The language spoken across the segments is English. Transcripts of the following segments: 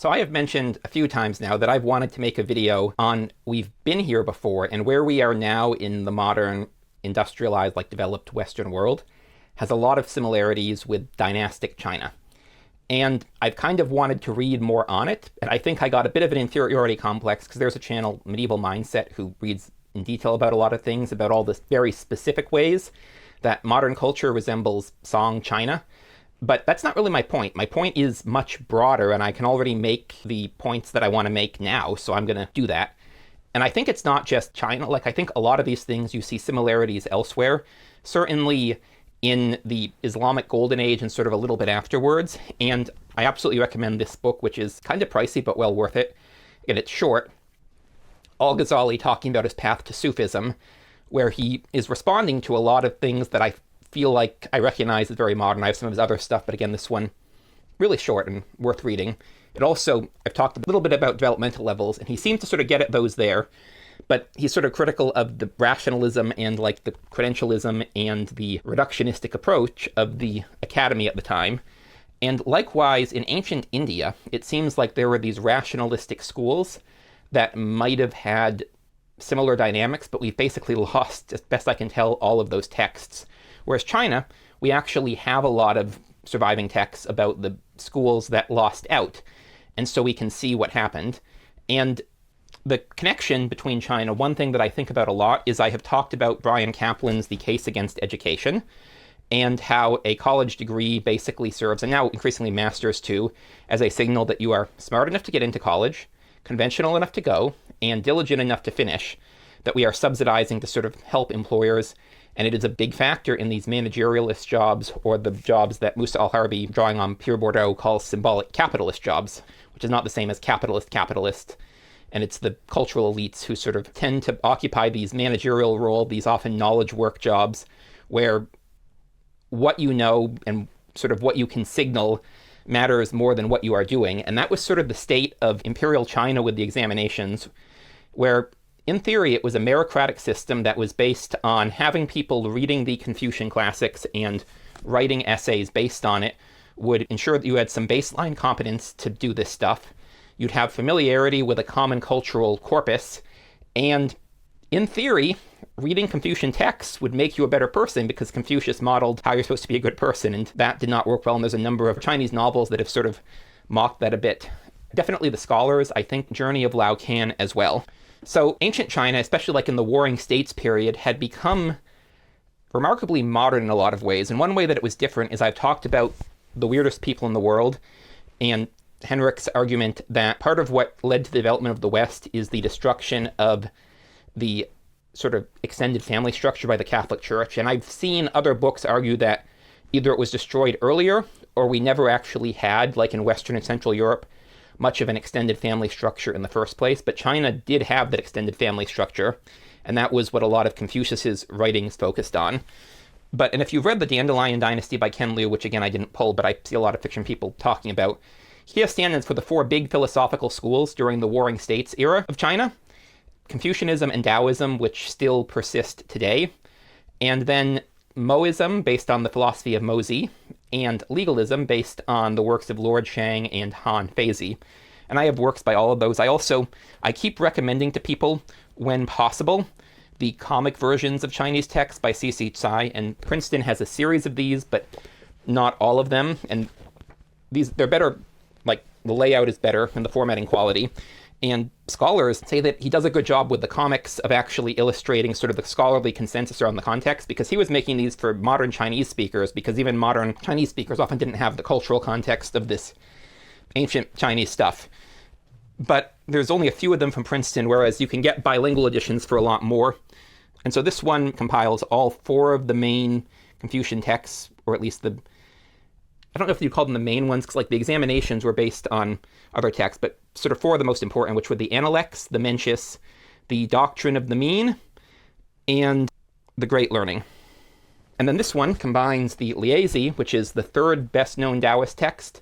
So I have mentioned a few times now that I've wanted to make a video on we've been here before and where we are now in the modern industrialized, like developed Western world has a lot of similarities with dynastic China. And I've kind of wanted to read more on it. And I think I got a bit of an inferiority complex because there's a channel, Medieval Mindset, who reads in detail about a lot of things, about all the very specific ways that modern culture resembles Song China. But that's not really my point. My point is much broader, and I can already make the points that I want to make now, so I'm going to do that. And I think it's not just China. Like, I think a lot of these things, you see similarities elsewhere. Certainly in the Islamic Golden Age and sort of a little bit afterwards. And I absolutely recommend this book, which is kind of pricey, but well worth it. And it's short. Al-Ghazali talking about his path to Sufism, where he is responding to a lot of things that I feel like I recognize as very modern. I have some of his other stuff, but again, this one really short and worth reading. It also, I've talked a little bit about developmental levels, and he seems to sort of get at those there, but he's sort of critical of the rationalism and like the credentialism and the reductionistic approach of the academy at the time. And likewise, in ancient India, it seems like there were these rationalistic schools that might have had similar dynamics, but we've basically lost, as best I can tell, all of those texts. Whereas China, we actually have a lot of surviving texts about the schools that lost out. And so we can see what happened. And the connection between China, one thing that I think about a lot is I have talked about Brian Kaplan's The Case Against Education, and how a college degree basically serves, and now increasingly masters too, as a signal that you are smart enough to get into college, conventional enough to go, and diligent enough to finish, that we are subsidizing to sort of help employers. And it is a big factor in these managerialist jobs, or the jobs that Musa al-Harbi, drawing on Pierre Bourdieu, calls symbolic capitalist jobs, which is not the same as capitalist. And it's the cultural elites who sort of tend to occupy these managerial roles, these often knowledge work jobs, where what you know and sort of what you can signal matters more than what you are doing. And that was sort of the state of imperial China with the examinations, where in theory, it was a meritocratic system that was based on having people reading the Confucian classics and writing essays based on it would ensure that you had some baseline competence to do this stuff. You'd have familiarity with a common cultural corpus, and in theory, reading Confucian texts would make you a better person because Confucius modeled how you're supposed to be a good person, and that did not work well, and there's a number of Chinese novels that have sort of mocked that a bit. Definitely the scholars, I think Journey of Lao Can as well. So ancient China, especially like in the Warring States period, had become remarkably modern in a lot of ways. And one way that it was different is I've talked about the weirdest people in the world, and Henrik's argument that part of what led to the development of the West is the destruction of the sort of extended family structure by the Catholic Church. And I've seen other books argue that either it was destroyed earlier or we never actually had, like in Western and Central Europe, much of an extended family structure in the first place, but China did have that extended family structure, and that was what a lot of Confucius's writings focused on. And if you've read The Dandelion Dynasty by Ken Liu, which again I didn't pull, but I see a lot of fiction people talking about, he has standards for the four big philosophical schools during the Warring States era of China: Confucianism and Taoism, which still persist today, and then Moism, based on the philosophy of Mozi, and legalism, based on the works of Lord Shang and Han Feizi. And I have works by all of those. I keep recommending to people, when possible, the comic versions of Chinese texts by C.C. Tsai, and Princeton has a series of these, but not all of them. And they're better, like the layout is better and the formatting quality. And scholars say that he does a good job with the comics of actually illustrating sort of the scholarly consensus around the context, because he was making these for modern Chinese speakers, because even modern Chinese speakers often didn't have the cultural context of this ancient Chinese stuff. But there's only a few of them from Princeton, whereas you can get bilingual editions for a lot more. And so this one compiles all four of the main Confucian texts, or at least I don't know if you call them the main ones, because like the examinations were based on other texts, but sort of four of the most important, which were the Analects, the Mencius, the Doctrine of the Mean, and the Great Learning. And then this one combines the Liezi, which is the third best-known Taoist text,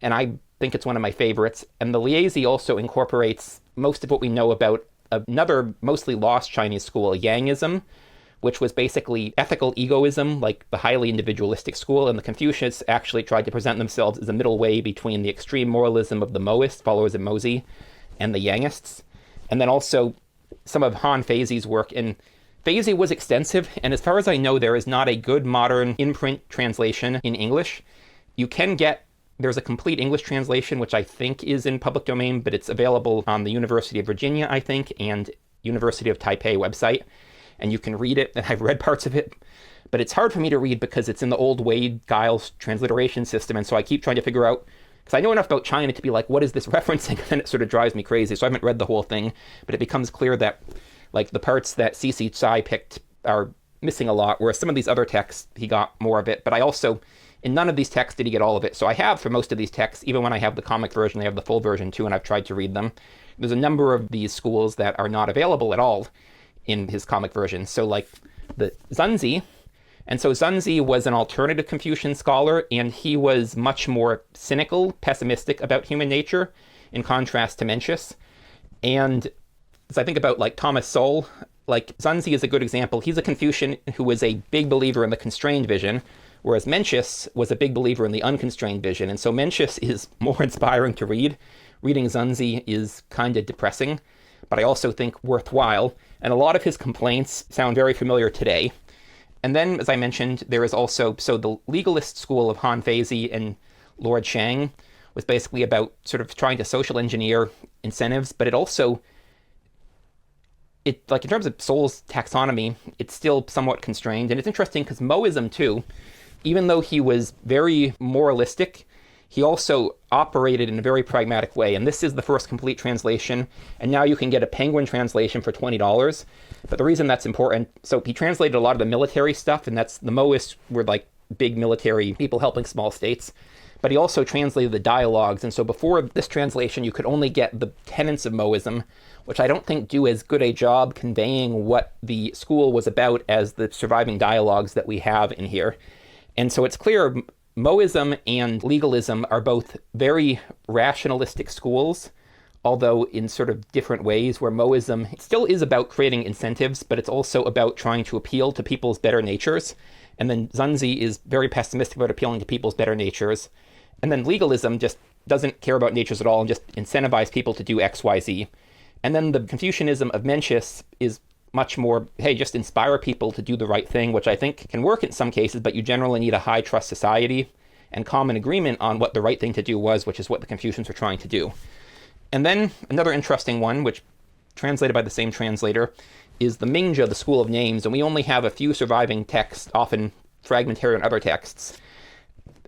and I think it's one of my favorites. And the Liezi also incorporates most of what we know about another mostly lost Chinese school, Yangism, which was basically ethical egoism, like the highly individualistic school, and the Confucians actually tried to present themselves as a middle way between the extreme moralism of the Moists, followers of Mozi, and the Yangists. And then also some of Han Feizi's work. And Feizi was extensive, and as far as I know, there is not a good modern in-print translation in English. You can get, there's a complete English translation, which I think is in public domain, but it's available on the University of Virginia, I think, and University of Taipei website, and you can read it, and I've read parts of it, but it's hard for me to read because it's in the old Wade-Giles transliteration system, and so I keep trying to figure out, because I know enough about China to be like, what is this referencing? And then it sort of drives me crazy, so I haven't read the whole thing, but it becomes clear that like the parts that C.C. Tsai picked are missing a lot, whereas some of these other texts, he got more of it. But I also, in none of these texts did he get all of it. So I have, for most of these texts, even when I have the comic version, I have the full version too, and I've tried to read them. There's a number of these schools that are not available at all in his comic version. So like the Zunzi, and so Zunzi was an alternative Confucian scholar, and he was much more cynical, pessimistic about human nature, in contrast to Mencius. And as I think about like Thomas Sowell, like Zunzi is a good example. He's a Confucian who was a big believer in the constrained vision, whereas Mencius was a big believer in the unconstrained vision. And so Mencius is more inspiring to read. Reading Zunzi is kind of depressing, but I also think worthwhile. And a lot of his complaints sound very familiar today. And then, as I mentioned, there is also, so the legalist school of Han Feizi and Lord Shang was basically about sort of trying to social engineer incentives, but it also, like in terms of Sowell's taxonomy, it's still somewhat constrained. And it's interesting because Moism too, even though he was very moralistic, he also operated in a very pragmatic way. And this is the first complete translation. And now you can get a Penguin translation for $20. But the reason that's important, so he translated a lot of the military stuff, and that's, the Moists were like big military people helping small states. But he also translated the dialogues. And so before this translation, you could only get the tenets of Moism, which I don't think do as good a job conveying what the school was about as the surviving dialogues that we have in here. And so it's clear Moism and legalism are both very rationalistic schools, although in sort of different ways, where Moism still is about creating incentives, but it's also about trying to appeal to people's better natures. And then Zunzi is very pessimistic about appealing to people's better natures. And then legalism just doesn't care about natures at all and just incentivize people to do X, Y, Z. And then the Confucianism of Mencius is much more, hey, just inspire people to do the right thing, which I think can work in some cases, but you generally need a high trust society and common agreement on what the right thing to do was, which is what the Confucians were trying to do. And then another interesting one, which translated by the same translator, is the Mingjia, the School of Names, and we only have a few surviving texts, often fragmentary in other texts.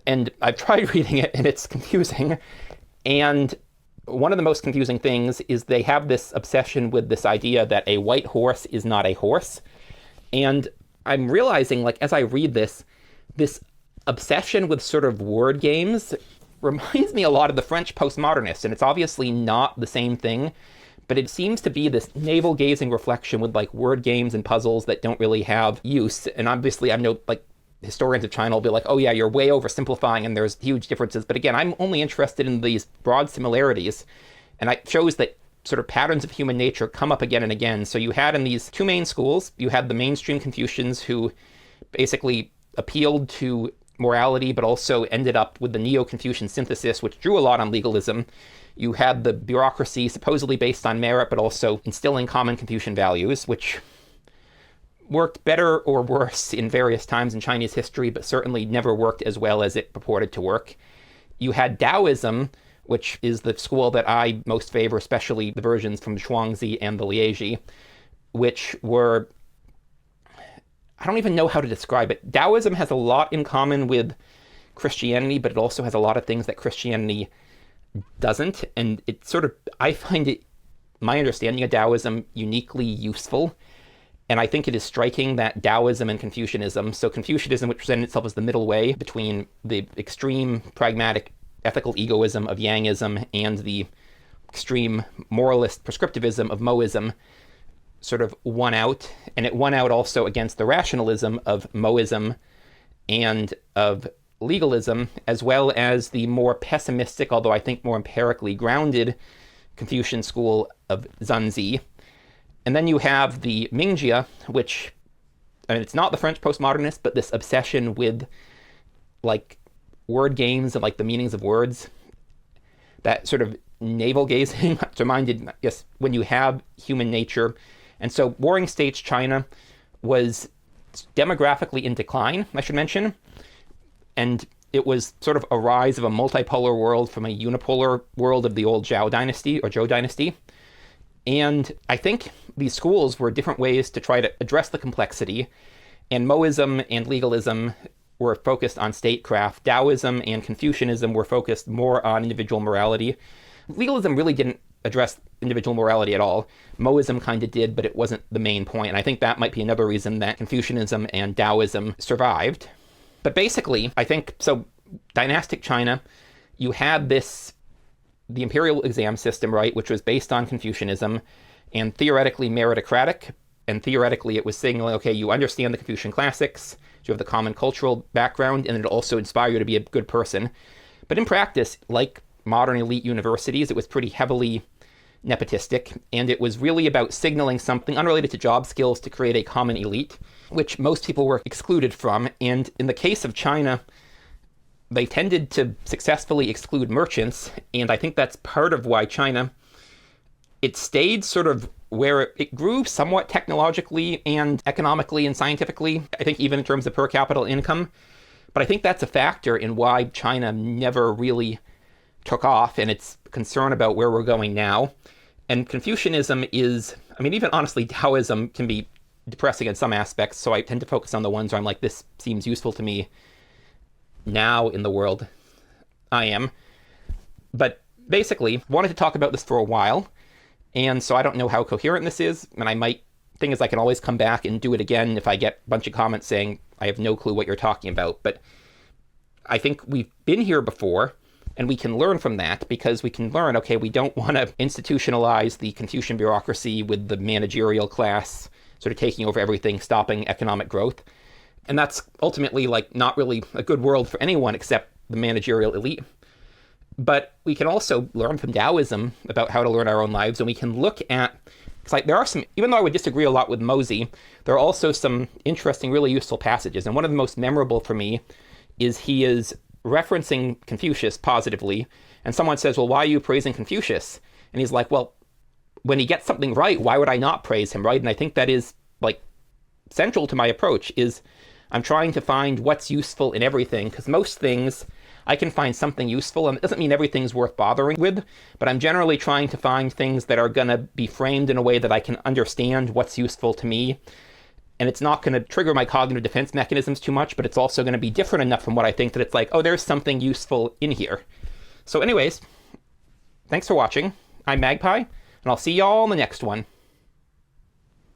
And I've tried reading it, and it's confusing. And one of the most confusing things is they have this obsession with this idea that a white horse is not a horse. And I'm realizing, like, as I read this obsession with sort of word games reminds me a lot of the French postmodernists, and it's obviously not the same thing, but it seems to be this navel-gazing reflection with, like, word games and puzzles that don't really have use. And obviously, I know, like, historians of China will be like, oh yeah, you're way oversimplifying and there's huge differences. But again, I'm only interested in these broad similarities. And it shows that sort of patterns of human nature come up again and again. So you had in these two main schools, you had the mainstream Confucians who basically appealed to morality, but also ended up with the Neo-Confucian synthesis, which drew a lot on legalism. You had the bureaucracy supposedly based on merit, but also instilling common Confucian values, which worked better or worse in various times in Chinese history, but certainly never worked as well as it purported to work. You had Taoism, which is the school that I most favor, especially the versions from Zhuangzi and the Liezi, which were, I don't even know how to describe it. Taoism has a lot in common with Christianity, but it also has a lot of things that Christianity doesn't. And it sort of, I find it, my understanding of Taoism, uniquely useful. And I think it is striking that Taoism and Confucianism, so Confucianism, which presented itself as the middle way between the extreme pragmatic ethical egoism of Yangism and the extreme moralist prescriptivism of Moism, sort of won out. And it won out also against the rationalism of Moism and of legalism, as well as the more pessimistic, although I think more empirically grounded, Confucian school of Zunzi. And then you have the Mingjia, which I mean, it's not the French postmodernists, but this obsession with like word games and like the meanings of words, that sort of navel gazing reminded, I guess, when you have human nature. And so Warring States China was demographically in decline, I should mention. And it was sort of a rise of a multipolar world from a unipolar world of the old Zhou dynasty or Zhou dynasty. And I think these schools were different ways to try to address the complexity. And Moism and legalism were focused on statecraft. Taoism and Confucianism were focused more on individual morality. Legalism really didn't address individual morality at all. Moism kind of did, but it wasn't the main point. And I think that might be another reason that Confucianism and Taoism survived. But basically, I think, so dynastic China, you had the imperial exam system, right, which was based on Confucianism and theoretically meritocratic. And theoretically, it was signaling, okay, you understand the Confucian classics, you have the common cultural background, and it'll also inspire you to be a good person. But in practice, like modern elite universities, it was pretty heavily nepotistic, and it was really about signaling something unrelated to job skills to create a common elite, which most people were excluded from. And in the case of China, they tended to successfully exclude merchants, and I think that's part of why China, it stayed sort of where it grew somewhat technologically and economically and scientifically, I think even in terms of per capita income. But I think that's a factor in why China never really took off, and its concern about where we're going now. And Confucianism is, I mean, even honestly, Taoism can be depressing in some aspects, so I tend to focus on the ones where I'm like, this seems useful to me now in the world I am. But basically, wanted to talk about this for a while, and so I don't know how coherent this is, and thing is I can always come back and do it again if I get a bunch of comments saying, I have no clue what you're talking about. But I think we've been here before, and we can learn from that, because we can learn, okay, we don't want to institutionalize the Confucian bureaucracy with the managerial class sort of taking over everything, stopping economic growth. And that's ultimately like not really a good world for anyone except the managerial elite. But we can also learn from Taoism about how to learn our own lives, and we can look at, because like there are some, even though I would disagree a lot with Mosey, there are also some interesting, really useful passages. And one of the most memorable for me is he is referencing Confucius positively, and someone says, well, why are you praising Confucius? And he's like, well, when he gets something right, why would I not praise him, right? And I think that is like central to my approach, is I'm trying to find what's useful in everything, because most things I can find something useful, and it doesn't mean everything's worth bothering with, but I'm generally trying to find things that are going to be framed in a way that I can understand what's useful to me. And it's not going to trigger my cognitive defense mechanisms too much, but it's also going to be different enough from what I think that it's like, oh, there's something useful in here. So anyways, thanks for watching. I'm Magpie, and I'll see y'all in the next one.